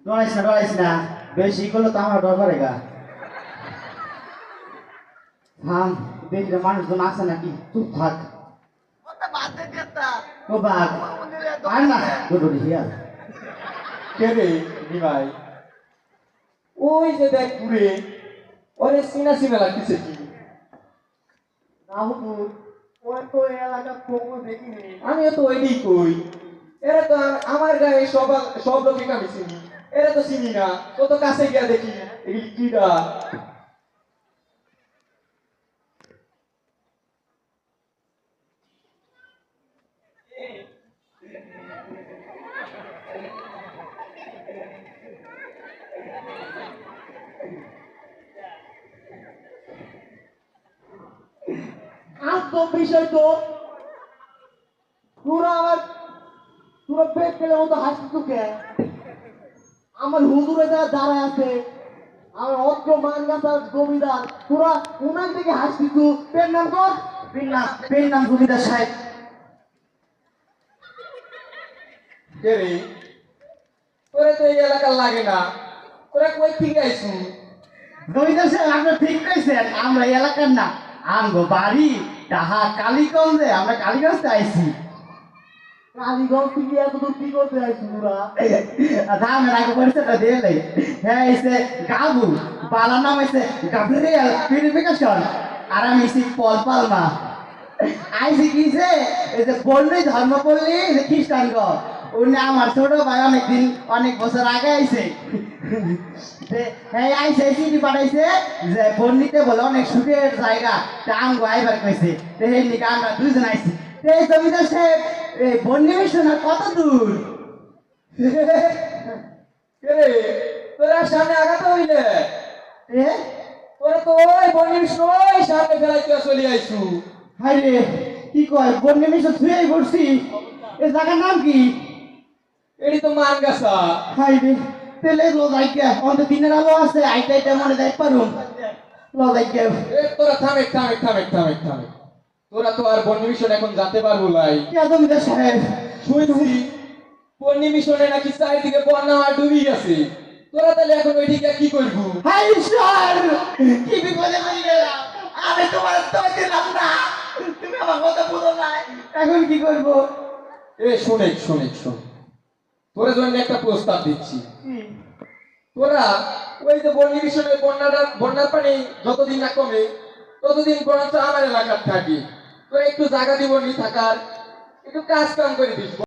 ডরাইস না বেশি করলে তো আমার ডর করে গা। থাম, দেখলে মানুষজন আছে নাকি, চুপ থাক। ও বাঘ আর না ডরি হিয়াল। কে রে নিমাই? ওই যে দেখ পুরে, ওরে সিনা সিনা লাগতেছে কি? না হুজুর, ওই তো এই এলাকা কোনো দেখিনি। আমিও তো ওইটাই কই। এরা তো আমার গায়ে সব লোককে আমি চিনি, এরা তো চিনি না। কত কাছে গিয়া দেখি এগুলি কিডা। আসতো বিষয় তো পুরো আমার পুরো পেট পেলে মতো হাসি চুকে আমার হুজুরে যারা দাঁড়ায় আছে, আমার অজ্ঞ মান গাছার জমিদার পুরা উনার দিকে হাসি তু। পেন নাম তোর? পেন নাম জমিদার সাহেব। কে রে? তোরে তো এই এলাকার লাগে না, তোরা কই থেকে আইছু? জমিদার সাহেব আপনি ঠিক কইছেন, আমরা এই এলাকার না, আমগো বাড়ি তাহা কালীগঞ্জে, আমরা কালীগঞ্জে আইছি। কালীগঞ্জ থেকে এত দূর কি করতে আইছি পুরা? দামের আগে পরিচয়টা দিলে হ্যাঁ এসে গাবু বালার নাম এসে গাব্রিয়েল পিউরিফিকেশন আর আমি এসে পল পালমা আইসি কিসে এই যে বললেই ধর্ম করলি যে খ্রিস্টান গো উনি আমার ছোট ভাই অনেক বছর আগে আইছে। হ্যাঁ আইসে চিঠি পাঠাইছে যে বন্ডিতে বলে অনেক সুখের জায়গা তা আমগো আইবার কইছে এই নিকে আমরা দুইজন আইছি। এই জমিদার সাহেব এই বন্ডি মিশন আর কত দূর? কে রে? তোরা সামনে আগাতে হইলে এ তোরা তো ওই বনিস ওই সামনে ফেলাই তুই চলে আইছু। হাই রে কি কয় বন্ডি মিশন ছুঁয়েই পড়ছি। এ জায়গার নাম কি? এটি তো মানগাছা। হাই রে তেলে লজাইকে অন্ত দিনের আলো আছে আইটা আইটা মনে যাই পারুম লজাইকে। এ তোরা থামে। তোরা তো আর বন্যি মিশন এখন যেতে পারবো লাই। কে জমিদার সাহেব? শুনছি বন্যি মিশনে নাকি চারিদিকে বন্যা আর ডুবি গেছে। তোরা তাহলে এখন ওইদিকে কি করবো? হাই ঈশ্বর কি বিপদে পড়ে গেলাম, আমি তোমার তো দিলাম না, তুমি আমার কথা বুঝো না, এখন কি করব? এ শোনে তোরা জন্য একটা প্রস্তাব দিচ্ছি। তোরা ওই যে বন্যি মিশনের বন্যার পানি যতদিন না কমে ততদিন বরঞ্চ আমার এলাকার থাকি। তোরা একটু জায়গা দিব নি থাকার, একটু কাজ কাম করে দিস।